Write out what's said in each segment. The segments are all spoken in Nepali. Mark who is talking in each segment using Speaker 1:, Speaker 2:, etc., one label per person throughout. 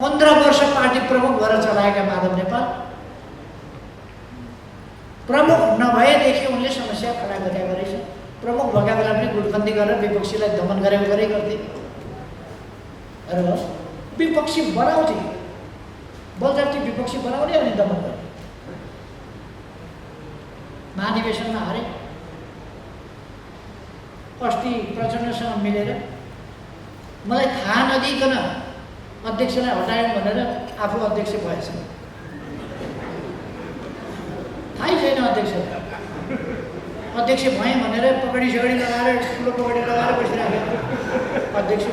Speaker 1: 15 वर्ष पार्टी प्रमुख भएर चलाएका माधव नेपाल प्रमुख नभएदेखि उनले समस्या खडा गरेका रहेछ। प्रमुख भएका बेला पनि गुटबन्दी गरेर विपक्षीलाई दमन गरे गर्थे र विपक्षी बनाउँथे, बलजफ्ती विपक्षी बनाउने अनि दमन गर्ने। महाधिवेशनमा हारे, अस्ति प्रचण्डसँग मिलेर मलाई थाहा नदिइकन अध्यक्षलाई हटायौँ भनेर आफू अध्यक्ष भएछ। थाहै छैन अध्यक्ष भएँ भनेर पकडी सगडी लगाएर ठुलो पकडी लगाएर बसिरहेको अध्यक्ष।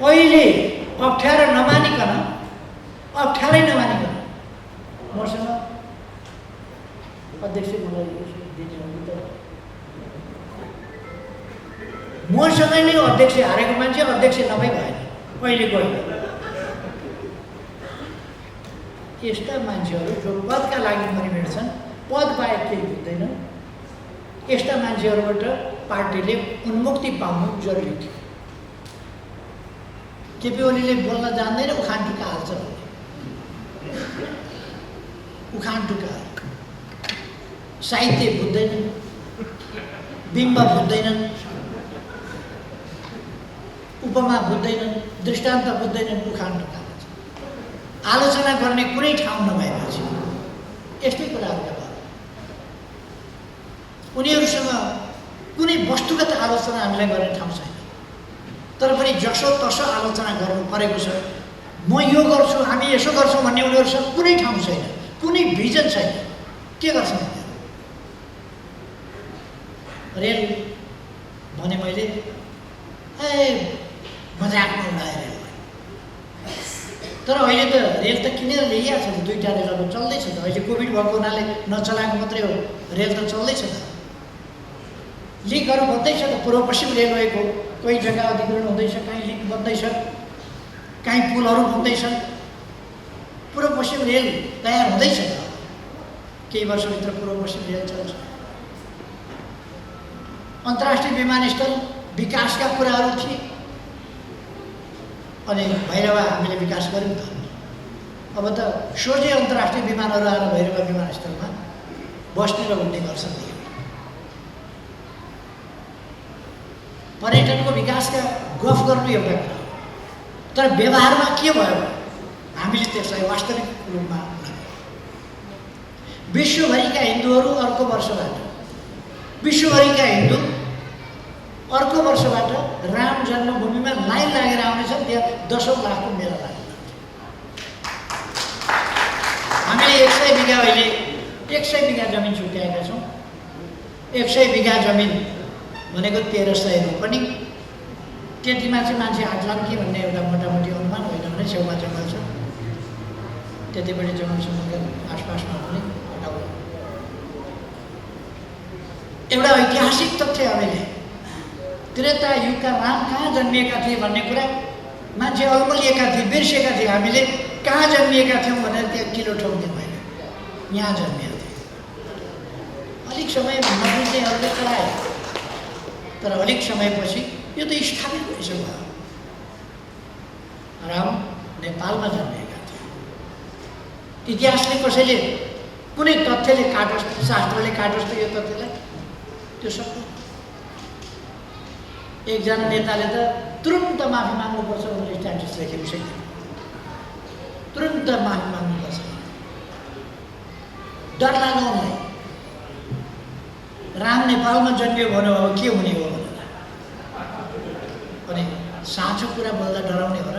Speaker 1: अहिले अप्ठ्यारै नमानिकन मसँग अध्यक्ष मलाई दिने हो त मसँग नै अध्यक्ष हारेको मान्छे अध्यक्ष नभई भएन। अहिले गयो यस्ता मान्छेहरू जो पदका लागि मरिमेट्छन्, पद बाहेक केही बुझ्दैनन्, यस्ता मान्छेहरूबाट पार्टीले उन्मुक्ति पाउनु जरुरी थियो। केपी ओलीले बोल्न जान्दैन, उखान टुक्का हाल्छ। उखान टुक्का साहित्य बुझ्दैनन्, बिम्ब बुझ्दैनन्, उपमा बुझ्दैनन्, दृष्टान्त बुझ्दैनन्, उखान टुक्का आलोचना गर्ने कुनै ठाउँ नभएपछि यस्तै कुराहरूका बारेमा उनीहरूसँग कुनै वस्तुगत आलोचना हामीलाई गर्ने ठाउँ छैन। तर पनि जसो तसो आलोचना गर्नु परेको छ। म यो गर्छु, हामी यसो गर्छौँ भन्ने उनीहरूसँग कुनै ठाउँ छैन, कुनै भिजन छैन। के गर्छन् रेल भने मैले मजाकमा उडाएर। तर अहिले त रेल त किनेर ल्याइएको छ, 2टा रेल अब चल्दैछ त। अहिले कोभिड भएको हुनाले नचलाएको मात्रै हो, रेल त चल्दैछ त। लिकहरू बन्दैछ त। पूर्व पश्चिम रेलवेको कोही जग्गा अधिग्रहण हुँदैछ, कहीँ लिक बन्दैछ, कहीँ पुलहरू बन्दैछन्। पूर्व पश्चिम रेल तयार हुँदैछ त। केही वर्षभित्र पूर्व पश्चिम रेल चल्छ। अन्तर्राष्ट्रिय विमानस्थल विकासका कुराहरू थिए अनि भैरवा हामीले विकास गऱ्यौँ त। अब त सोझै अन्तर्राष्ट्रिय विमानहरू आएर भैरवा विमानस्थलमा बस्ने र उड्ने गर्छन्। पर्यटनको विकासका गफ गर्नु एउटा कुरा, तर व्यवहारमा के भयो हामीले त्यसलाई वास्तविक रूपमा विश्वभरिका हिन्दूहरू अर्को वर्षबाट राम जन्मभूमिमा लाइन लागेर आउनेछन्। त्यहाँ 10औं लाखको मेला लाग्छ। हामीले 100 बिघा अहिले 100 बिघा जमिन छुट्याएका छौँ। 100 बिघा जमिन भनेको 1300 रोपनी। त्यतिमा चाहिँ मान्छे आट्लान् कि भन्ने एउटा मोटामोटी अनुमान होइन भने छेउमा जङ्गल छ। त्यतिपट्टि जङ्गल समुद्र आसपासमा पनि एउटा ऐतिहासिक तथ्य हामीले त्रेता युगका राम कहाँ जन्मिएका थिए भन्ने कुरा मान्छे अल्मलिएका थिए, बिर्सेका थिए। हामीले कहाँ जन्मिएका थियौँ भनेर त्यहाँ किलो ठोक्ने भएन, यहाँ जन्मिएका थिए। अलिक समय नबुझ्नेहरूले कराए, तर अलिक समयपछि यो त स्थापित भइसक्यो। राम नेपालमा जन्मिएका थिए। इतिहासले कसैले कुनै तथ्यले काटोस्, शास्त्रले काटोस् त यो तथ्यलाई, त्यो सक्छ। एकजना नेताले त तुरुन्त माफी माग्नुपर्छ भनेर स्ट्याटस लेखेको छैन। तुरुन्त माफी माग्नुपर्छ। डर लाग्यो उनलाई। राम नेपालमा जन्मियो भने अब के हुने हो भनेर। अनि साँचो कुरा बोल्दा डराउने हो र?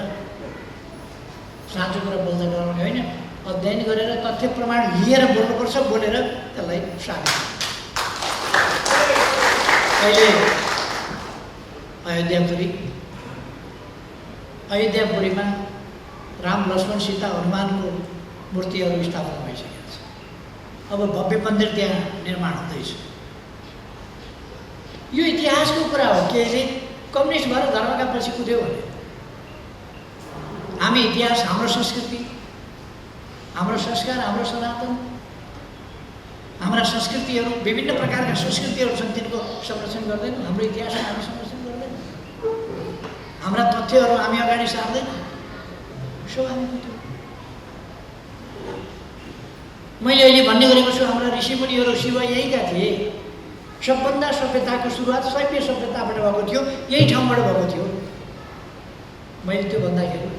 Speaker 1: साँचो कुरा बोल्दा डराउने होइन। अध्ययन गरेर तथ्य प्रमाण लिएर बोल्नुपर्छ, बोलेर त्यसलाई साबित। अहिले अयोध्यापुरीमा राम लक्ष्मण सीता हनुमानको मूर्तिहरू स्थापना भइसकेको छ। अब भव्य मन्दिर त्यहाँ निर्माण हुँदैछ। यो इतिहासको कुरा हो। केहीले कम्युनिस्ट भएर धर्मका पछि कुद्यो भने हामी इतिहास, हाम्रो संस्कृति, हाम्रो संस्कार, हाम्रो सनातन, हाम्रा संस्कृतिहरू, विभिन्न प्रकारका संस्कृतिहरू छन्, तिनको संरक्षण गर्दैनौँ। हाम्रो इतिहासमा हामी संरक्षण गर्दैनौँ। हाम्रा तथ्यहरू हामी अगाडि सार्दैन, स्वाभाविक हो। मैले अहिले भन्ने गरेको छु, हाम्रा ऋषिमुनिहरू शिव यहीका थिए। सबभन्दा सभ्यताको सुरुवात सभ्य सभ्यताबाट भएको थियो, यही ठाउँबाट भएको थियो। मैले त्यो भन्दाखेरि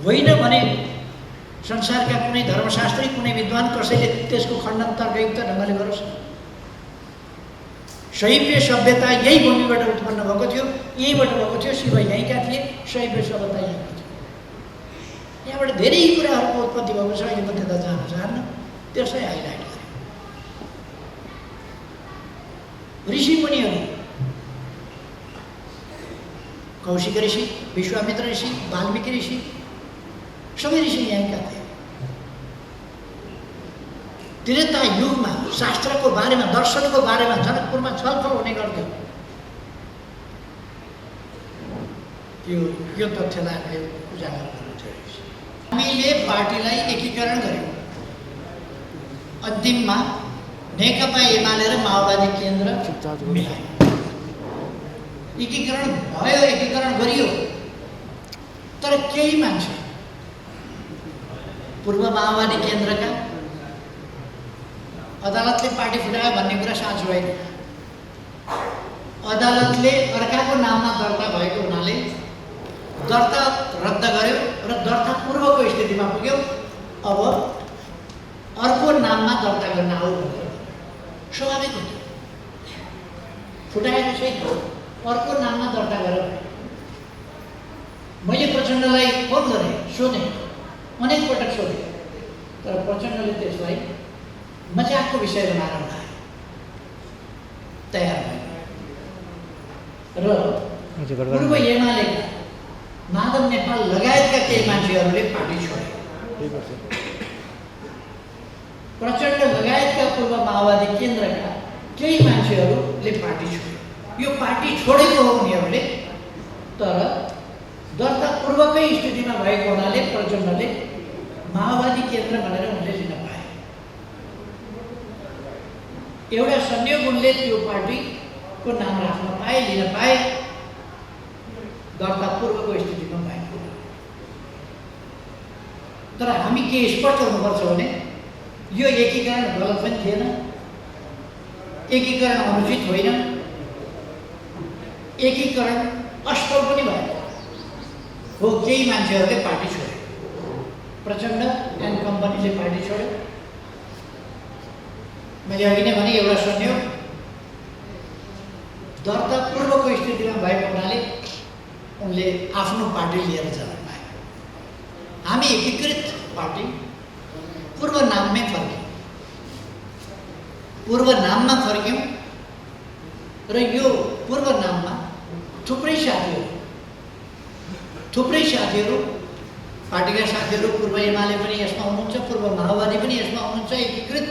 Speaker 1: होइन भने संसारका कुनै धर्मशास्त्री, कुनै विद्वान कसैले त्यसको खण्डन तर्कयुक्त ढङ्गले गरोस्। शैव्य सभ्यता यही भूमिबाट उत्पन्न भएको थियो, यहीबाट भएको थियो। शिव यहीँका थिए, शैव्य सभ्यता यहीँको थियो। यहाँबाट धेरै कुराहरूको उत्पत्ति भएको छ। अहिले म त्यता जान चाहन्न, त्यसै हाइलाइट गरेँ। ऋषिमुनिहरू कौशिक ऋषि, विश्वामित्र ऋषि, वाल्मीकि ऋषि, सबै ऋषि यहीँका थिए। त्रेता युगमा शास्त्रको बारेमा, दर्शनको बारेमा जनकपुरमा छलफल हुने गर्थ्यो। यो तथ्यलाई हामीले उजागर गर्नु जरुरी छ। हामीले पार्टीलाई एकीकरण गर्यौँ। अन्तिममा नेकपा एमाले र माओवादी केन्द्र मिलायो। एकीकरण भयो, एकीकरण गरियो। तर केही मान्छे पूर्व माओवादी केन्द्रका अदालतले पार्टी फुटायो भन्ने कुरा साँचो होइन। अदालतले अर्काको नाममा दर्ता भएको हुनाले दर्ता रद्द गर्यो र दर्ता पूर्वको स्थितिमा पुग्यो। अब अर्को नाममा दर्ता गर्न आऊ भन्यो। स्वाभाविक हो। फुटाएको छैन, अर्को नाममा दर्ता गरेर। मैले प्रचण्डलाई फोन गरेँ, सोधेँ, अनेक पटक सोधेँ, तर प्रचण्डले त्यसलाई मजाकको विषय बनाएर उठाए, तयार भयो। र पूर्व एमालेका माधव नेपाल लगायतका केही मान्छेहरूले पार्टी छोडे। प्रचण्ड लगायतका पूर्व माओवादी केन्द्रका केही मान्छेहरूले पार्टी छोडे। यो पार्टी छोडेको हो उनीहरूले, तर दर्ता पूर्वकै स्थितिमा भएको हुनाले प्रचण्डले माओवादी केन्द्र भनेर उनले लिन पाए। एउटा संयोग उनले त्यो पार्टीको नाम राख्न पाए, लिन पाए, दर्ता पूर्वको स्थितिमा भएको। तर हामी के स्पष्ट हुनुपर्छ भने यो एकीकरण गलत पनि थिएन, एकीकरण अनुचित होइन, एकीकरण असफल पनि भएको हो। केही मान्छेहरूले पार्टी छोड्यो, प्रचण्ड एन्ड कम्पनीले पार्टी छोड्यो। मैले अघि नै भने एउटा संयोग दर्ता पूर्वको स्थितिमा भएको हुनाले उनले आफ्नो पार्टी लिएर जान पाए। हामी एकीकृत पार्टी पूर्व नाममै फर्क्यौँ, पूर्व नाममा फर्क्यौँ र यो पूर्व नाममा थुप्रै साथीहरू, पार्टीका साथीहरू पूर्व एमाले पनि यसमा हुनुहुन्छ, पूर्व माओवादी पनि यसमा हुनुहुन्छ। एकीकृत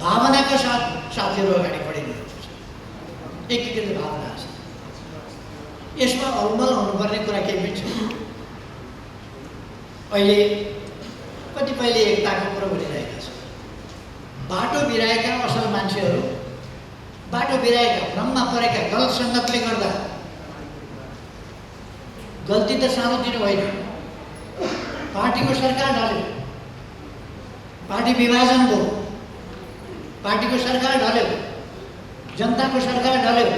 Speaker 1: भावनाका साथ साथीहरू अगाडि बढिनुहुन्छ। एकीकृत भावना छ, यसमा अलमल हुनुपर्ने कुरा केही पनि छैन। अहिले कतिपयले एकताको कुरो भनिरहेका छन्। बाटो बिराएका असल मान्छेहरू, बाटो बिराएका, भ्रममा परेका, गलत सङ्गतले गर्दा गल्ती त सानोतिनो होइन। पार्टीको सरकार ढल्यो, पार्टी विभाजन भयो, पार्टीको सरकार ढल्यो, जनताको सरकार ढल्यो,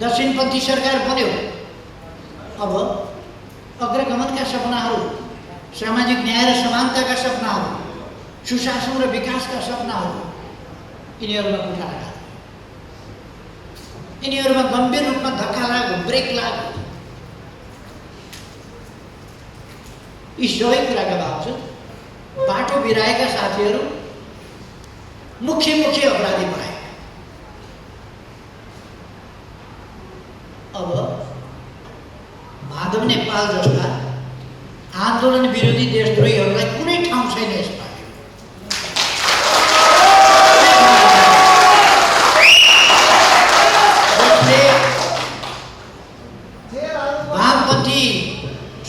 Speaker 1: दक्षिणपन्थी सरकार बन्यो। अब अग्रगमनका सपनाहरू, सामाजिक न्याय र समानताका सपनाहरू, सुशासन र विकासका सपनाहरू यिनीहरूमा कुठा लाग्यो। यिनीहरूमा गम्भीर रूपमा धक्का लाग्यो, ब्रेक लाग्यो। यी सबै कुराका बावजुद बाटो बिराएका साथीहरू मुख्य अपराधी भए। अब माधव नेपाल जस्ता आन्दोलन विरोधी देशद्रोहीहरूलाई कुनै ठाउँ छैन यस पार्टीमा। वामपन्थी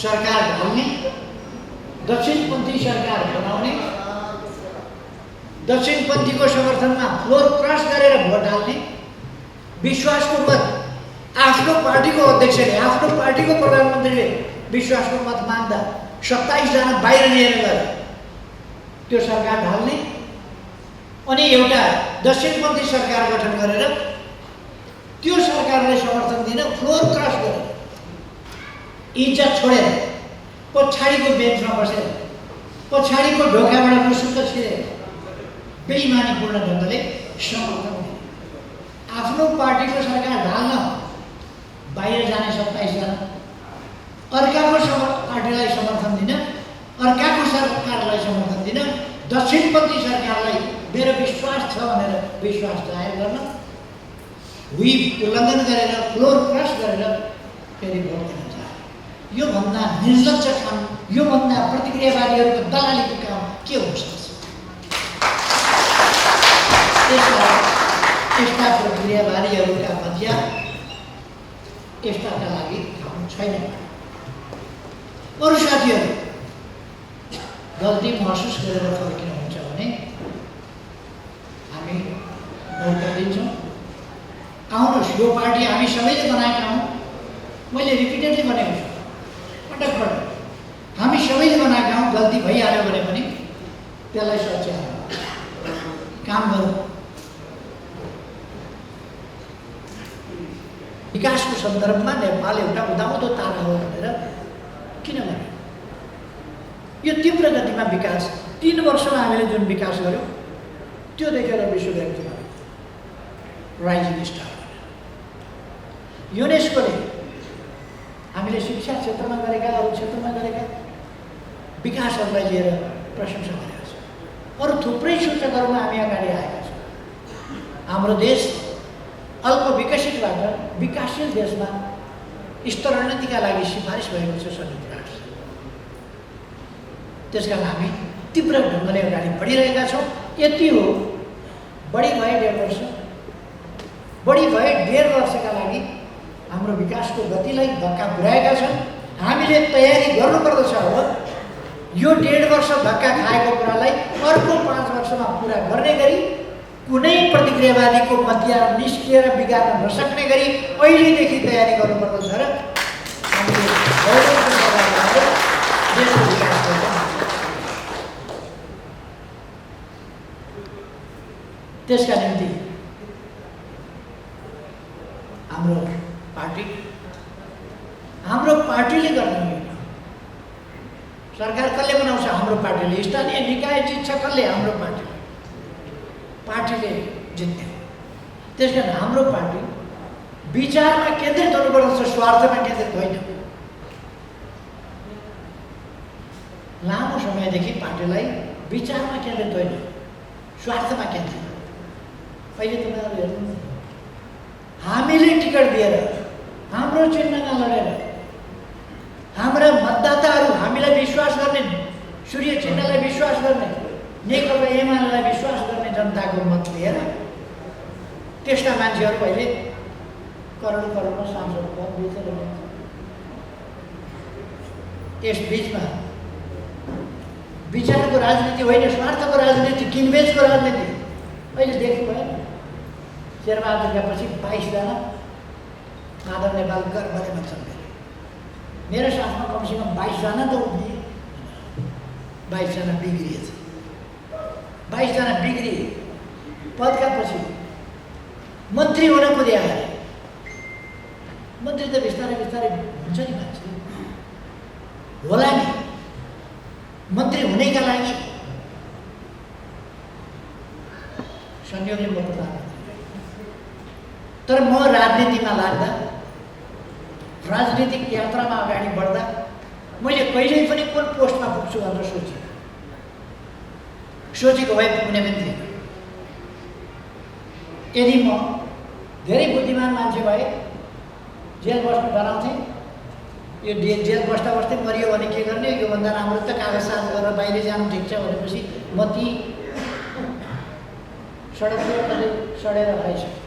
Speaker 1: सरकार ढल्ने, दक्षिणपन्थी सरकार बनाउने, दक्षिणपन्थीको समर्थनमा फ्लोर क्रस गरेर भोट हाल्ने, विश्वासको मत आफ्नो पार्टीको अध्यक्षले, आफ्नो पार्टीको प्रधानमन्त्रीले विश्वासको मत माग्दा 27 जना बाहिर लिएर गएर त्यो सरकार ढाल्ने अनि एउटा दक्षिणपन्थी सरकार गठन गरेर त्यो सरकारलाई समर्थन दिन फ्लोर क्रस गरेर इज्जत छोडेर पछाडिको बेन्चमा बसेर पछाडिको ढोकाबाट मुसुक्क छिरेर बेइमानीपूर्ण ढङ्गले समर्थन दिने, आफ्नो पार्टीको सरकार ढाल्न बाहिर जाने 27 जना, अर्काको पार्टीलाई समर्थन दिन, अर्काको सरकारलाई समर्थन दिन, दक्षिणपन्थी सरकारलाई मेरो विश्वास छ भनेर विश्वास जाहेर गर्न, व्हिप उल्लङ्घन गरेर फ्लोर क्रस गरेर फेरि भोट दिन चाहे। योभन्दा निर्लज्ज काम, योभन्दा प्रतिक्रियावादीहरूको दलालीको काम के हुन सक्छ? यस्ता प्रक्रियावादीहरूका मध्य यस्ताका लागि ठाउँ छैन। अरू साथीहरू गल्ती महसुस गरेर फर्किनुहुन्छ भने हामी मौका दिन्छौँ। आउनुहोस्, यो पार्टी हामी सबैले बनाएका हौँ। मैले रिपिटेडली भनेको छु, पटक पटक हामी सबैले बनाएका हौँ। गल्ती भइहाल्यो भने पनि त्यसलाई सच्याएर काम गरौँ। विकासको सन्दर्भमा नेपाल एउटा उदाउँदो तारा हो भनेर किन भने यो तीव्र गतिमा विकास 3 वर्षमा हामीले जुन विकास गर्यौँ त्यो देखेर विश्व ब्याङ्कले राइजिङ स्टार युनेस्कोले हामीले शिक्षा क्षेत्रमा गरेका, अरू क्षेत्रमा गरेका विकासहरूलाई लिएर प्रशंसा गरेका छौँ। अरू थुप्रै सूचकहरूमा हामी अगाडि आएका छौँ। हाम्रो देश अल्प विकसितबाट विकासशील देशमा स्तरोन्नतिका लागि सिफारिस भएको छ संयुक्त राष्ट्र। त्यसकारण हामी तीव्र ढङ्गले अगाडि बढिरहेका छौँ। यति हो, बढी भए 1.5 वर्ष, बढी भए 1.5 वर्षका लागि हाम्रो विकासको गतिलाई धक्का पुर्याएका छन्। हामीले तयारी गर्नुपर्दछ। अब यो 1.5 वर्ष धक्का खाएको कुरालाई अर्को 5 वर्षमा पुरा गर्ने गरी कुनै प्रतिक्रियावादीको मध्य निस्किएर बिगार्न नसक्ने गरी अहिलेदेखि तयारी गर्नुपर्दछ र हामीले देशको विकास गर्न। त्यसका निम्ति हाम्रो पार्टीले गर्ने होइन। सरकार कसले बनाउँछ? हाम्रो पार्टीले। स्थानीय निकाय जित्छ कसले? हाम्रो पार्टीले जित्ने। त्यसकारण हाम्रो पार्टी विचारमा केन्द्रित हुनुपर्दछ, स्वार्थमा केन्द्रित होइन। लामो समयदेखि पार्टीलाई विचारमा केन्द्रित होइन, स्वार्थमा केन्द्रित। अहिले तपाईँहरू हेर्नु, हामीले टिकट दिएर हाम्रो चिन्हमा लडेर हाम्रा मतदाताहरू हामीलाई विश्वास गर्ने, सूर्य चिन्हलाई विश्वास गर्ने, नेकपा एमालेलाई विश्वास गर्ने जनताको मत लिएर त्यस्ता मान्छेहरू अहिले करोडमा सांसद पद बेचेर ल्याउँछ। यस बिचमा विचारको राजनीति होइन, स्वार्थको राजनीति, किनबेचको राजनीति अहिले देख्नुभयो। शेरबहादुरका पछि 22 जना माधव नेपाल गर्वले भन्छन्। मेरो साथमा कमसेकम 22 जना त उभिए, 22 जना बिग्रिएछ। 22 जना बिग्रिए। पदका पछि मन्त्री हुन पुगे आए। मन्त्री त बिस्तारै बिस्तारै हुन्छ नि मान्छे, होला नि। मन्त्री हुनेका लागि संयोगले म प्रधानमन्त्री, तर म राजनीतिमा लाग्दा, राजनीतिक यात्रामा अगाडि बढ्दा मैले कहिल्यै पनि कुन पोस्टमा पुग्छु भनेर सोचेको भए पुग्ने पनि थिएन। यदि म धेरै बुद्धिमान मान्छे भए जेल बस्न डराउँथेँ। यो जेल बस्दा बस्दै मरियो भने के गर्ने? योभन्दा राम्रो त कागज साफ गरेर बाहिर जानु ठिक छ भनेपछि म ती सडकतिर सडेर हराइसकेँ।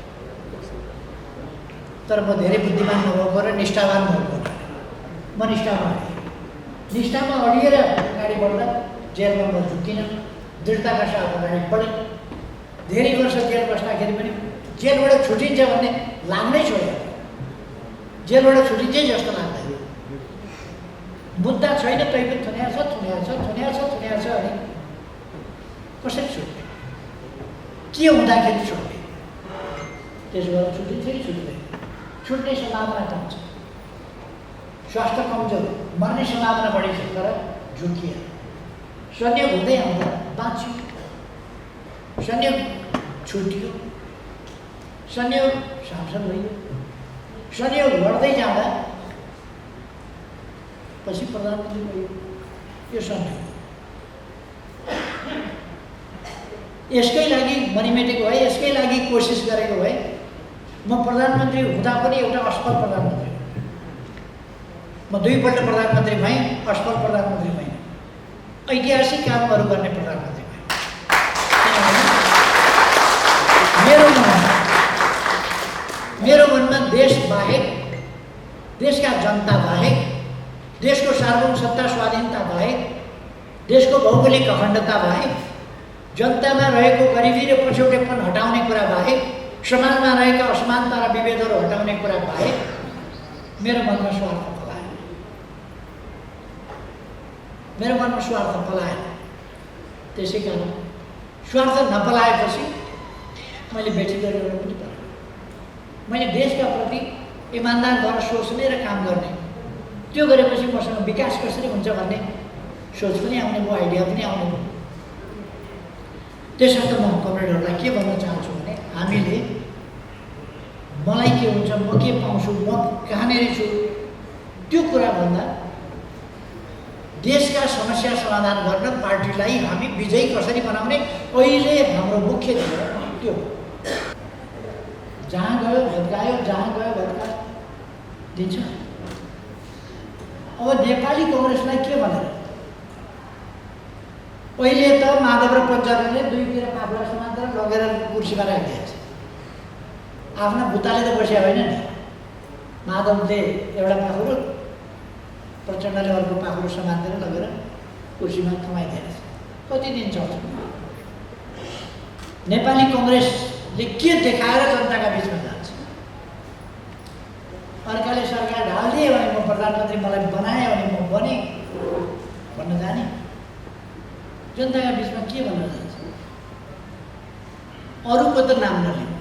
Speaker 1: तर म धेरै बुद्धिमान नभएको र निष्ठावान भएको, म निष्ठामा अडिएर अगाडि बढ्दा जेलमा म झुक्किनँ, दृढताका साथ अगाडि बढेँ। धेरै वर्ष जेल बस्दाखेरि पनि जेलबाट छुटिन्छ भन्ने लाग्नै छोड्यो। जेलबाट छुटिन्छै जस्तो लाग्दैन। मुद्दा छैन तैपनि थुन्याएको छ अनि कसरी छुट्ने, के हुँदाखेरि छुट्ने, त्यसो भएर छुट्टिन्छ कि छुट्दैन? छुट्ने सम्भावना कम छ, स्वास्थ्य कमजोर, मर्ने सम्भावना बढी छ, तर झुकिए। संयोग हुँदै आउँदा बाँच्यो, संयोग छुट्यो, संयोग सांसद भयो, संयोग लड्दै जाँदा पछि प्रधानमन्त्री भयो। यो संयोग यसकै लागि मरिमेटेको भए, यसकै लागि कोसिस गरेको भए म प्रधानमन्त्री हुँदा पनि एउटा असफल प्रधानमन्त्री हो। म दुईपल्ट प्रधानमन्त्री भएँ, असफल प्रधानमन्त्री भएँ, ऐतिहासिक कामहरू गर्ने प्रधानमन्त्री भएँ। मेरो मनमा देश बाहेक, देशका जनता बाहेक, देशको सार्वभौम सत्ता स्वाधीनता बाहेक, देशको भौगोलिक अखण्डता बाहेक, जनतामा रहेको गरिबी र पछौटेपन हटाउने कुरा बाहेक, समाजमा रहेका असमानता र विभेदहरू हटाउने कुरा बाहेक मेरो मनमा स्वार्थ पलाएन। मेरो मनमा स्वार्थ पलाएन। त्यसै कारण स्वार्थ नपलाएपछि मैले बेठी गरेर पनि परेन। मैले देशका प्रति इमान्दार भएर सोच्ने र काम गर्ने, त्यो गरेपछि मसँग विकास कसरी हुन्छ भन्ने सोच पनि आउने भयो, आइडिया पनि आउने भयो। त्यसर्थ म कमरेडहरूलाई के भन्न चाहन्छु भने हामीले मलाई के हुन्छ, म के पाउँछु, म कहाँनिर छु, त्यो कुराभन्दा देशका समस्या समाधान गर्न पार्टीलाई हामी विजयी कसरी बनाउने अहिले हाम्रो मुख्य त्यो जहाँ गयो भत्कायो, जहाँ गयो भत्कायो दिन्छ। अब नेपाली कङ्ग्रेसलाई के भनेर पहिले त माधव र पञ्चरले दुईतिर पाखुरा समातेर लगेर कुर्सीमा राखिदिएछ। आफ्ना बुताले त बस्या होइन नि। माधवले एउटा पाखुरो, प्रचण्डले अर्को पाखुरो समातेर लगेर कुर्सीमा थमाइदिएछ। कति दिन चल्छ? नेपाली कङ्ग्रेसले के देखाएर जनताका बिचमा जान्छ? अर्काले सरकार ढालिदिए भने म प्रधानमन्त्री, मलाई बनाए भने म बने भन्न जाने? जनताका बिचमा के भन्न जान्छ? अरूको त नाम नलिनु,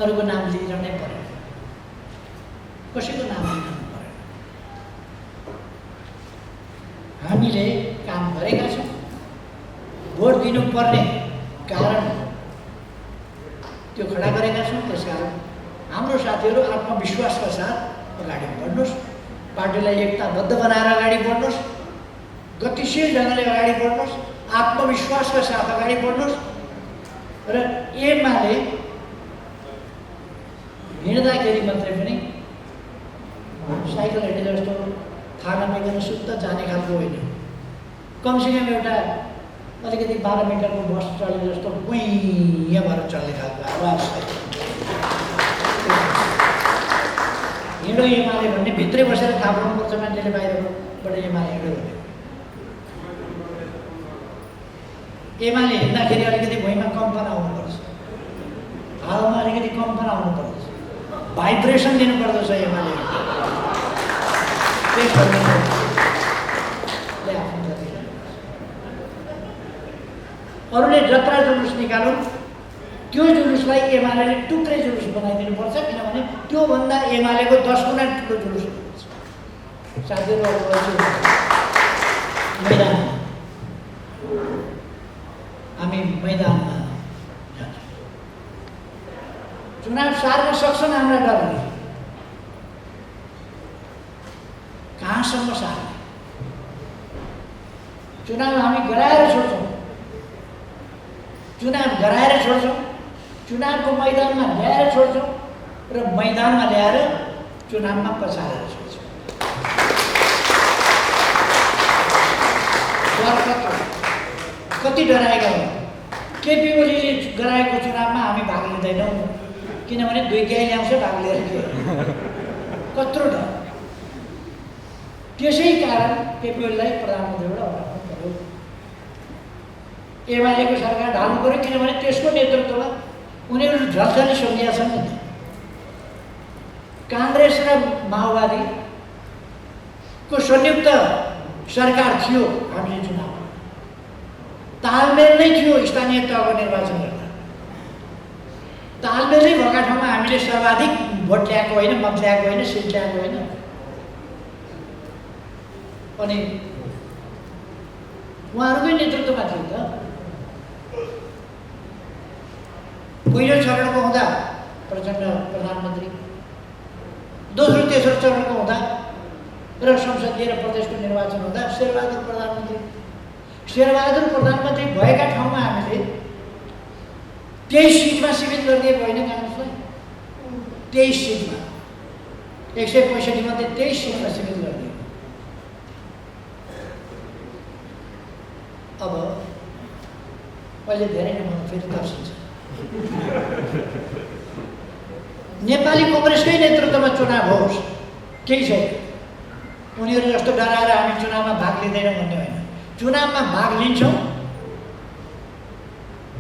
Speaker 1: अरूको नाम लिइरहनै परेन, कसैको नाम लिनु परेन। हामीले काम गरेका छौँ, भोट दिनुपर्ने कारण त्यो खडा गरेका छौँ। त्यसकारण हाम्रो साथीहरू आत्मविश्वासका साथ अगाडि बढ्नुहोस्, पार्टीलाई एकताबद्ध बनाएर अगाडि बढ्नुहोस्, गतिशील ढङ्गले अगाडि बढ्नुहोस्, आत्मविश्वासका साथ अगाडि बढ्नुहोस् र एमाले हिँड्दाखेरि मात्रै पनि साइकल हिँडे जस्तो थाहा नपाइकन सुत्त जाने खालको होइन। कमसेकम एउटा अलिकति 12 मिटरको बस चले जस्तो यहाँ भएर चल्ने खालको आवाज हिँडो एमाले भन्ने भित्रै बसेर थाहा पाउनुपर्छ मान्छेले, बाहिरबाट एमाले हिँड्यो भने। एमाले हिँड्दाखेरि अलिकति भुइँमा कम्पन आउनुपर्छ, हावामा अलिकति कम्पन आउनुपर्छ, भाइब्रेसन दिनुपर्दछ एमाले। अरूले जत्रा जुलुस निकालौँ, त्यो जुलुसलाई एमाले टुक्रै जुलुस बनाइदिनुपर्छ, किनभने त्योभन्दा एमालेको 10 गुणा ठुलो जुलुस हुनुपर्छ। साथीहरू मैदानमा हामी मैदानमा जान्छौँ, चुनाव सार्न सक्छन् हाम्रा दलले। कहाँसम्म सार्ने? चुनाव हामी गराएर छोड्छौँ, चुनाव गराएर छोड्छौँ, चुनावको मैदानमा ल्याएर छोड्छौँ र मैदानमा ल्याएर चुनावमा पछारेर छोड्छौँ। कति डराएका हो? केपी ओलीले गराएको चुनावमा हामी भाग लिँदैनौँ, किनभने 2 गाई ल्याउँछ भाग लिएर के कत्रो डर। त्यसै कारण केपी ओलीलाई प्रधानमन्त्रीबाट हटाउनु पर्यो, एमालेको सरकार ढाल्नु पर्यो, किनभने त्यसको नेतृत्वमा उनीहरू झल्झली सम्झिया छन् नि। काङ्ग्रेस र माओवादीको संयुक्त सरकार थियो। हामीले चुनाव तालमेल नै थियो। स्थानीय तहको निर्वाचन गर्दा तालमेलै भएका ठाउँमा हामीले सर्वाधिक भोट ल्याएको होइन, मत ल्याएको होइन, सिट ल्याएको होइन। अनि उहाँहरूकै नेतृत्वमा थियो त। पहिलो चरणको हुँदा प्रचण्ड प्रधानमन्त्री, दोस्रो तेस्रो चरणको हुँदा र संसदीय र प्रदेशको निर्वाचन हुँदा शेरबहादुर प्रधानमन्त्री। शेरबहादुर प्रधानमन्त्री भएका ठाउँमा हामीले 23 सिटमा सीमित गरिदिएको होइन काङ्ग्रेसलाई। 23 सिटमा 165 मध्ये 23 सिटमा सीमित गरिदिएको। अब अहिले धेरै नभन्दा फेरि तर्सिन्छ। नेपाली कङ्ग्रेसकै नेतृत्वमा चुनाव होस्, केही छैन। उनीहरू जस्तो डराएर हामी चुनावमा भाग लिँदैनौँ भन्ने होइन। चुनावमा भाग लिन्छौँ,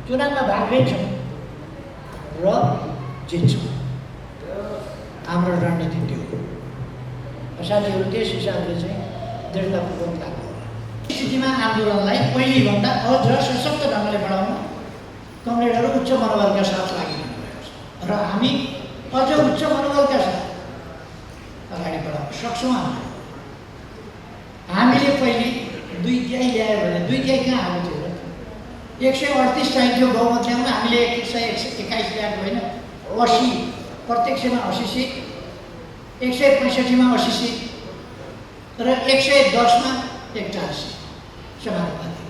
Speaker 1: चुनावमा भाग लिन्छौँ र जित्छौँ। हाम्रो रणनीति त्यो हो। साथीहरू त्यस हिसाबले चाहिँ दृढतापूर्वक लाग्नु होला। स्थितिमा आन्दोलनलाई पहिलेभन्दा अझ सशक्त ढङ्गले बढाउन कमरेडहरू उच्च मनोबलका साथ लागिरहनु भएको छ र हामी अझ उच्च मनोबलका साथ अगाडि बढाउन सक्छौँ। हामीले पहिले 2 तिहाई ल्यायो भने 2 तिहाई कहाँ आएको थियो र? 138 चाहिन्थ्यो बहुमत ल्याउन। हामीले 121 ल्याएको होइन। 80 प्रत्यक्षमा 80 सिट, 165 मा 80 सिट र 110 मा 41 सिट समानुपातिक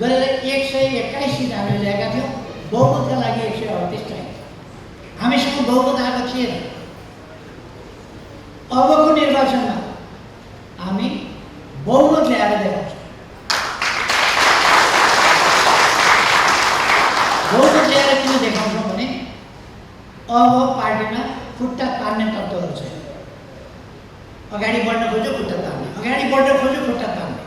Speaker 1: गरेर 121 सिट हामीले ल्याएका थियौँ। बहुमतका लागि 138 चाहिन्छ। हामीसँग बहुमत आएको थिएन। अबको निर्वाचनमा हामी बहुमत ल्याएर देखाउँछौँ। बहुमत ल्याएर किन देखाउँछौँ भने अब पार्टीमा खुट्टा तान्ने तत्त्वहरू छैन। अगाडि बढ्न खोज्यो खुट्टा तान्ने, अगाडि बढ्न खोज्यो खुट्टा तान्ने,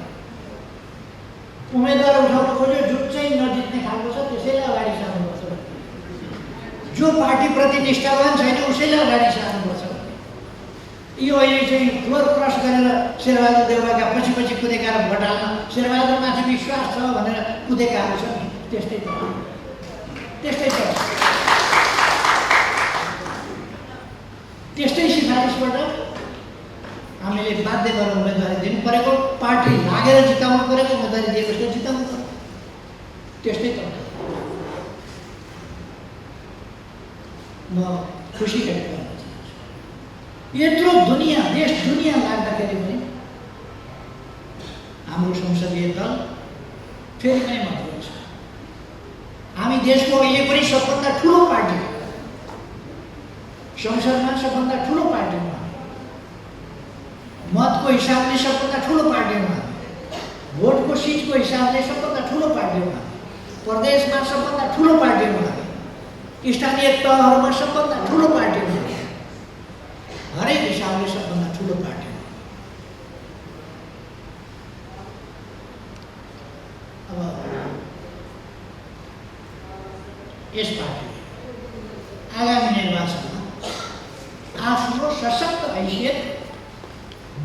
Speaker 1: उम्मेदवार उठाउन खोज्यो जुन चाहिँ नजित्ने खालको छ त्यसैले अगाडि सार्नुपर्छ। जो पार्टीप्रति निष्ठावान छैन उसैले अगाडि सार्नुपर्छ। यो अहिले चाहिँ फ्लोर क्रस गरेर शेरबहादुर देउवाका पछि पछि कुदेका र भोट हाल्न शेरबहादुरमाथि विश्वास छ भनेर कुदेकाहरू छ नि, त्यस्तै छ। त्यस्तै सिफारिसबाट हामीले बाध्य गरेर उम्मेदवारी दिनु परेको, पार्टी लागेर जिताउनु परेको, उम्मेदवारी दिएपछि जिताउनु पऱ्यो। त्यस्तै त म खुसी व्यक्त गर्न चाहन्छु। यत्रो दुनियाँ देश दुनियाँ लाग्दाखेरि पनि हाम्रो संसदीय दल फेरि पनि महत्त्वपूर्ण छ। हामी देशको अहिले पनि सबभन्दा ठुलो पार्टी, संसदमा सबभन्दा ठुलो पार्टीमा, मतको हिसाबले सबभन्दा ठुलो पार्टीमा, भोटको सिटको हिसाबले सबभन्दा ठुलो पार्टीमा, प्रदेशमा सबभन्दा ठुलो पार्टीमा, स्थानीय तहहरूमा सबभन्दा ठुलो पार्टीमा, हरेक हिसाबले सबभन्दा ठुलो पार्टीमा। अब यस पार्टीले आगामी निर्वाचनमा आफ्नो सशक्त हैसियत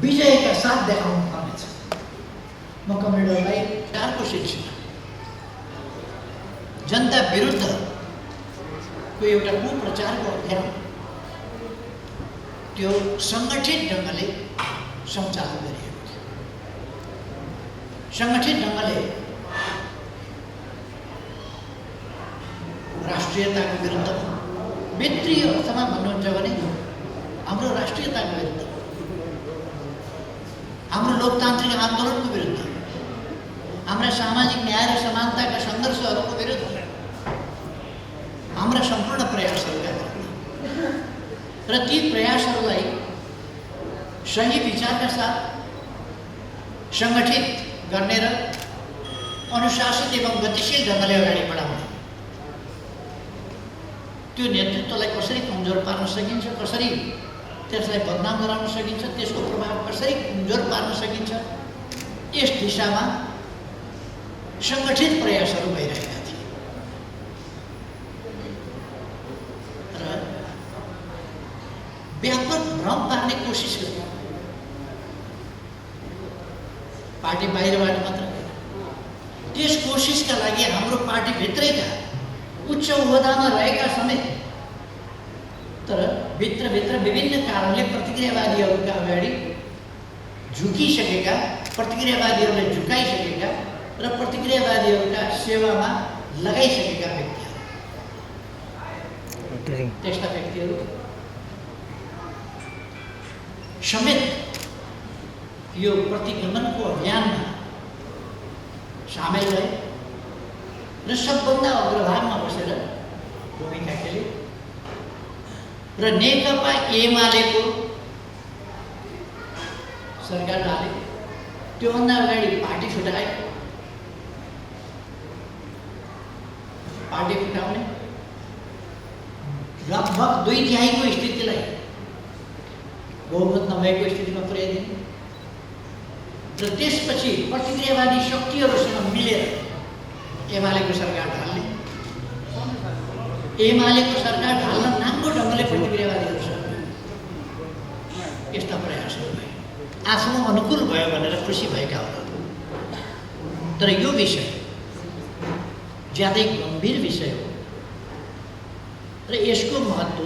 Speaker 1: विजयका साथ देखाउनु पर्नेछ। म कमरेडहरूलाई 4को शिक्षा जनता विरुद्धको एउटा कुप्रचारको अभियान त्यो सङ्गठित ढङ्गले सञ्चालन गरिएको थियो। सङ्गठित ढङ्गले राष्ट्रियताको विरुद्ध, वित्तीय अर्थमा भन्नुहुन्छ भने हाम्रो राष्ट्रियताको विरुद्ध, हाम्रो लोकतान्त्रिक आन्दोलनको विरुद्ध, हाम्रा सामाजिक न्याय र समानताका सङ्घर्षहरूको विरुद्ध, हाम्रा सम्पूर्ण प्रयासहरूका विरुद्ध र ती प्रयासहरूलाई सही विचारका साथ सङ्गठित गर्ने र अनुशासित एवं गतिशील ढङ्गले अगाडि बढाउने, त्यो नेतृत्वलाई कसरी कमजोर पार्न सकिन्छ, कसरी त्यसलाई बदनाम गराउन सकिन्छ, त्यसको प्रभाव कसरी कमजोर पार्न सकिन्छ, यस दिशामा सङ्गठित प्रयासहरू भइरहेका थिए। र व्यापक कोसिस गर्यो, पार्टी बाहिरबाट मात्र होइन। त्यस कोसिसका लागि हाम्रो पार्टीभित्रैका उच्च ओहदामा रहेका समेत तर भित्रभित्र विभिन्न कारणले प्रतिक्रियावादीहरूका अगाडि झुकिसकेका, प्रतिक्रियावादीहरूले झुकाइसकेका र प्रतिक्रियावादीहरूका सेवामा लगाइसकेका व्यक्तिहरू, त्यस्ता व्यक्तिहरू समेत यो प्रतिगमनको अभियानमा सामेल भए र सबभन्दा अग्रभागमा बसेर भूमिका खेले र नेकपा एमालेको सरकार हाले। त्योभन्दा अगाडि पार्टी छुटाए, पार्टी फुटाउने लगभग 2/3 स्थितिलाई बहुमत नभएको स्थितिमा पुर्याइदिने र त्यसपछि प्रतिक्रियावादी शक्तिहरूसँग मिलेर एमालेको सरकार ढाल्ने, एमालेको सरकार ढाल्न नाङ्गो ढङ्गले प्रतिक्रियावादीहरूसँग यस्ता प्रयासहरू भए। आफ्नो अनुकूल भयो भनेर खुसी भएका होला। तर यो विषय ज्यादै गम्भीर विषय हो र यसको महत्त्व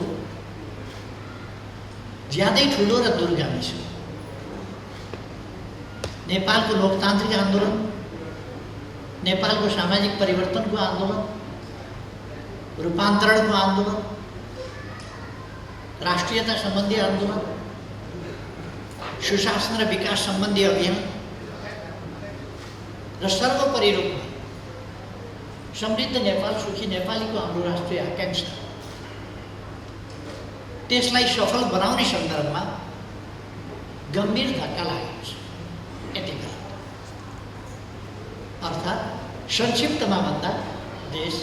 Speaker 1: ज्यादै ठुलो र दूरगामी छ। नेपालको लोकतान्त्रिक आन्दोलन, नेपालको सामाजिक परिवर्तनको आन्दोलन, रूपान्तरणको आन्दोलन, राष्ट्रियता सम्बन्धी आन्दोलन, सुशासन र विकास सम्बन्धी अभियान र सर्वोपरि रूपमा समृद्ध नेपाल, सुखी नेपालीको हाम्रो राष्ट्रिय आकांक्षा, त्यसलाई सफल बनाउने सन्दर्भमा गम्भीर धक्का लागेको छ यतिखेर। अर्थात् संक्षिप्तमा भन्दा देश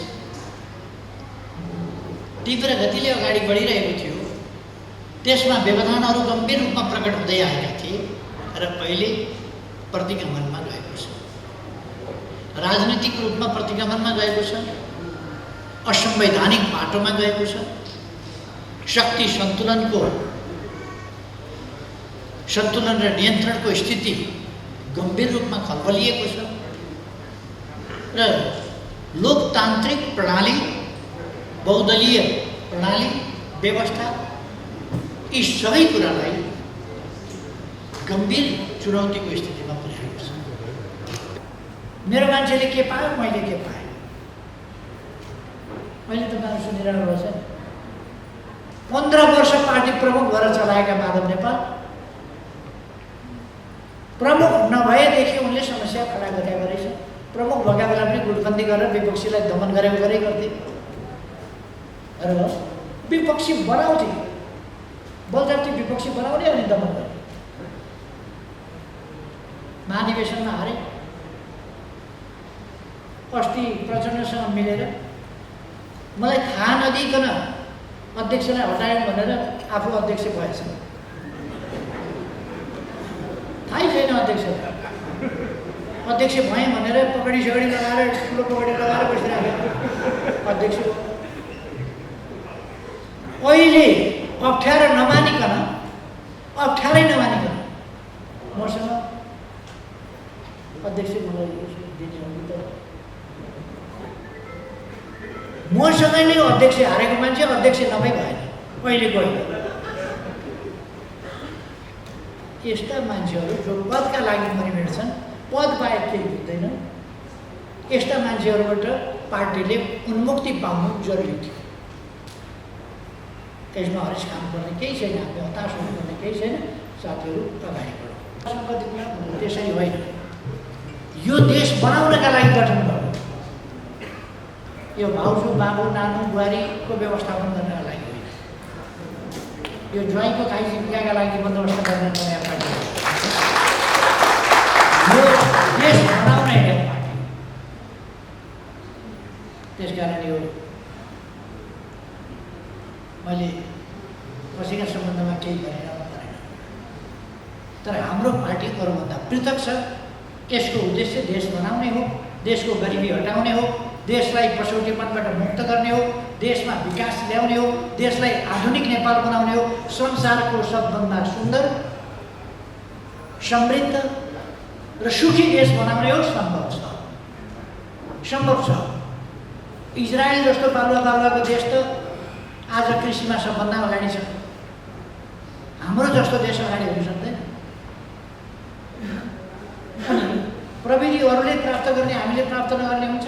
Speaker 1: तीव्र गतिले अगाडि बढिरहेको थियो, त्यसमा व्यवधानहरू गम्भीर रूपमा प्रकट हुँदै आएका थिए र पहिले प्रतिगमनमा गएको छ, राजनीतिक रूपमा प्रतिगमनमा गएको छ, असंवैधानिक बाटोमा गएको छ, शक्ति सन्तुलन र नियन्त्रणको स्थिति गम्भीर रूपमा खलबलिएको छ र लोकतान्त्रिक प्रणाली, बहुदलीय प्रणाली, व्यवस्था, यी सबै कुरालाई गम्भीर चुनौतीको स्थितिमा पुर्याएको छ। मेरो मान्छेले के पायो, मैले के पाएँ, मैले तपाईँहरू सुनिरहनु भएको छ। 15 वर्ष पार्टी प्रमुख भएर चलाएका माधव नेपाल प्रमुख नभएदेखि उनले समस्या खडा गरेका रहेछ। प्रमुख भएका बेला पनि गुटबन्दी गरेर विपक्षीलाई दमन गरेको गर्थे र विपक्षी बनाउँथे, बलजफ्ती विपक्षी बनाउने अनि दमन गर्ने। महाधिवेशनमा हारे, अस्ति प्रचण्डसँग मिलेर मलाई थाहा नदिइकन अध्यक्षलाई हटायौँ भनेर आफू अध्यक्ष भएछ। थाहै छैन अध्यक्ष भएँ भनेर पकडी सकडी लगाएर, ठुलो पकडी लगाएर बसिरहेको अध्यक्ष। अहिले अप्ठ्यारै नमानिकन मसँग अध्यक्ष मसँग नै अध्यक्ष हारेको मान्छे अध्यक्ष नभई भएन, अहिले गयो। यस्ता मान्छेहरू जो पदका लागि मरिमेट्छन्, पद बाहेक केही बुझ्दैन, यस्ता मान्छेहरूबाट पार्टीले उन्मुक्ति पाउनु जरुरी थियो। यसमा हरेस काम गर्ने केही छैन, हामी हताश हुनुपर्ने केही छैन। साथीहरू अगाडि बढौँ। त्यसरी होइन, यो देश बनाउनका लागि गठन गर्नु, यो भाउजू, बाबु, नानु, बुहारीको व्यवस्थापन गर्नका लागि होइन, यो ज्वाइँको खाइ जीविकाका लागि बन्दोबस्त गर्ने नयाँ पार्टी, यो देश बनाउन हिँडेको पार्टी। त्यसकारण यो मैले कसैका सम्बन्धमा केही गरिरहनु परेन। तर हाम्रो पार्टी अरूभन्दा पृथक छ। यसको उद्देश्य देश बनाउने हो, देशको गरिबी हटाउने हो, देशलाई पछौटेपनबाट मुक्त गर्ने हो, देशमा विकास ल्याउने हो, देशलाई आधुनिक नेपाल बनाउने हो, संसारको सबभन्दा सुन्दर, समृद्ध र सुखी देश बनाउने हो। सम्भव छ। इजरायल जस्तो बालुवाको देश त आज कृषिमा सबभन्दा अगाडि छ। हाम्रो जस्तो देश अगाडि हुन सक्दैन। अनि प्रविधि अरूले प्राप्त गर्ने, हामीले प्राप्त नगर्ने हुन्छ।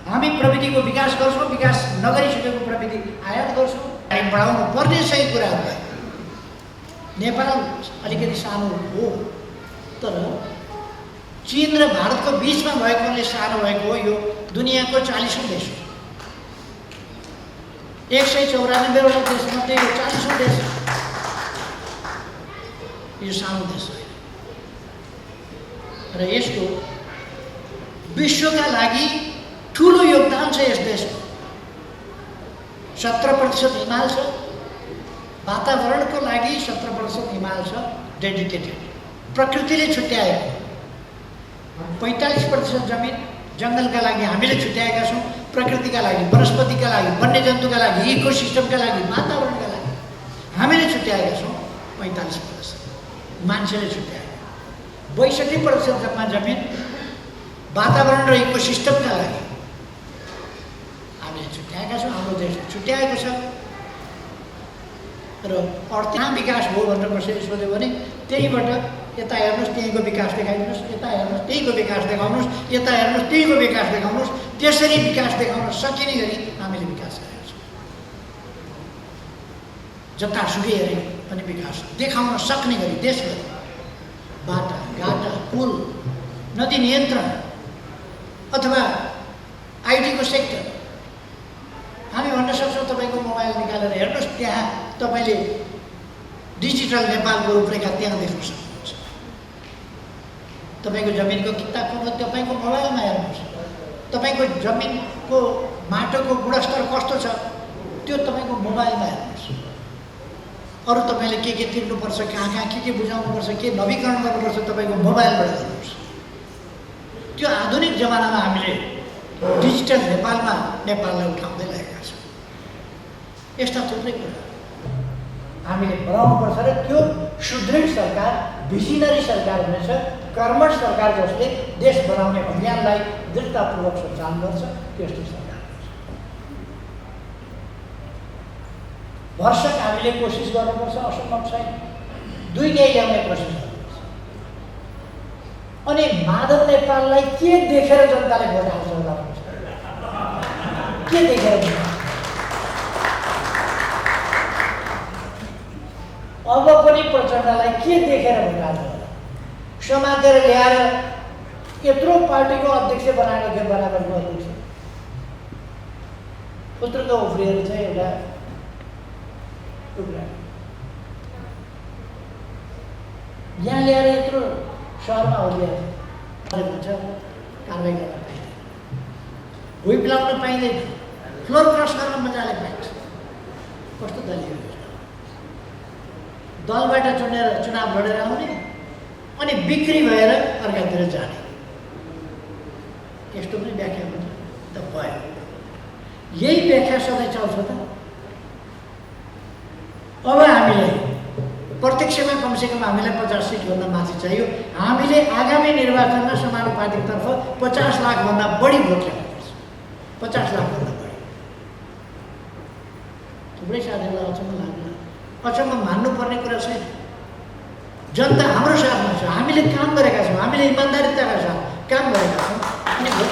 Speaker 1: हामी प्रविधिको विकास गर्छौँ, विकास नगरिसकेको प्रविधि आयात गर्छौँ। हामी बढाउनु पर्ने सही कुराहरू। नेपाल अलिकति सानो हो, तर चीन र भारतको बिचमा भएकोले सानो भएको हो। यो दुनियाँको 40औं देश हो। 194वटा देशमध्ये यो 40औं देश हो। यो सानो देश हो र यसको विश्वका लागि ठुलो योगदान छ। यस देशको 70% हिमाल छ। वातावरणको लागि 70% हिमाल छ डेडिकेटेड, प्रकृतिले छुट्याएको। 45% जमिन जङ्गलका लागि हामीले छुट्याएका छौँ। प्रकृतिका लागि, वनस्पतिका लागि, वन्यजन्तुका लागि, इकोसिस्टमका लागि, वातावरणका लागि हामीले छुट्याएका छौँ 45%। मान्छेले छुट्याएको 62% जम्मा जमिन वातावरण र इकोसिस्टमका लागि हामीले छुट्याएका छौँ। हाम्रो देशले छुट्याएको छ। र कहाँ विकास हो भनेर कसैले सोध्यो भने त्यहीबाट यता हेर्नुहोस् त्यहीँको विकास देखाइदिनुहोस्, यता हेर्नुहोस् त्यहीँको विकास देखाउनुहोस्, यता हेर्नुहोस् त्यहीँको विकास देखाउनुहोस्। त्यसरी विकास देखाउन सकिने गरी हामीले विकास गरेका छौँ। जतासुकै हेरे पनि विकास देखाउन सक्ने गरी देशभरि बाटा, घाटा, पुल, नदी नियन्त्रण अथवा आइटीको सेक्टर हामी भन्न सक्छौँ। तपाईँको मोबाइल निकालेर हेर्नुहोस्, त्यहाँ तपाईँले डिजिटल नेपालको रूपरेखा त्यहाँ देख्न सक्नुहुन्छ। तपाईँको जमिनको किताब पढ्नु तपाईँको मोबाइलमा हेर्नुहोस्। तपाईँको जमिनको माटोको गुणस्तर कस्तो छ त्यो तपाईँको मोबाइलमा हेर्नुहोस्। अरू तपाईँले के तिर्नुपर्छ, कहाँ के बुझाउनुपर्छ, के नवीकरण गर्नुपर्छ तपाईँको मोबाइलबाट गर्नुहोस्। त्यो आधुनिक जमानामा हामीले डिजिटल नेपालमा नेपाललाई उठाउँदै लागेका छौँ। यस्ता थुप्रै कुरा हामीले बनाउनुपर्छ र त्यो सुदृढ सरकार, भिजनरी सरकार हुनेछ, कर्मठ सरकार जसले देश बनाउने अभियानलाई दृढतापूर्वक सञ्चालन गर्छ। त्यस्तो सरकार भरसक हामीले कोसिस गर्नुपर्छ। असम्भव छैन, दुईटै ल्याउने कोसिस गर्नुपर्छ। अनि माधव नेपाललाई के देखेर जनताले भोट हाल्छ होला? के देखेर? अब पनि प्रचण्डलाई के देखेर भोट हाल्छ होला? समातेर ल्याएर यत्रो पार्टीको अध्यक्ष बनाएको थियो, बराबरको अध्यक्ष पुत्रको उफ्रिएर चाहिँ एउटा टुक्रा यहाँ ल्याएर यत्रो सहरमा होलिएको हुन्छ। कारवाही गर्न पाइँदैन, भुइँ पिलाउन पाइँदैन, फ्लोर क्रस गर्न मजाले पाइन्छ। कस्तो दलीय योजना! दलबाट चुनाव लडेर आउने अनि बिक्री भएर अर्कातिर जाने, यस्तो पनि व्याख्या हुन्छ त भयो। यही व्याख्या सधैँ चल्छ त। अब हामीलाई प्रत्यक्षमा कमसेकम हामीलाई 50 सिटभन्दा माथि चाहियो। हामीले आगामी निर्वाचनमा समानुपातिकतर्फ 50 लाखभन्दा बढी भोट ल्याउनुपर्छ। 50 लाखभन्दा बढी। थुप्रै साथीहरूलाई अचम्म लाग्ला, अचम्म मान्नुपर्ने कुरा छैन। जनता हाम्रो साथमा छ, हामीले काम गरेका छौँ, हामीले इमान्दारिताका साथ काम गरेका छौँ अनि भोट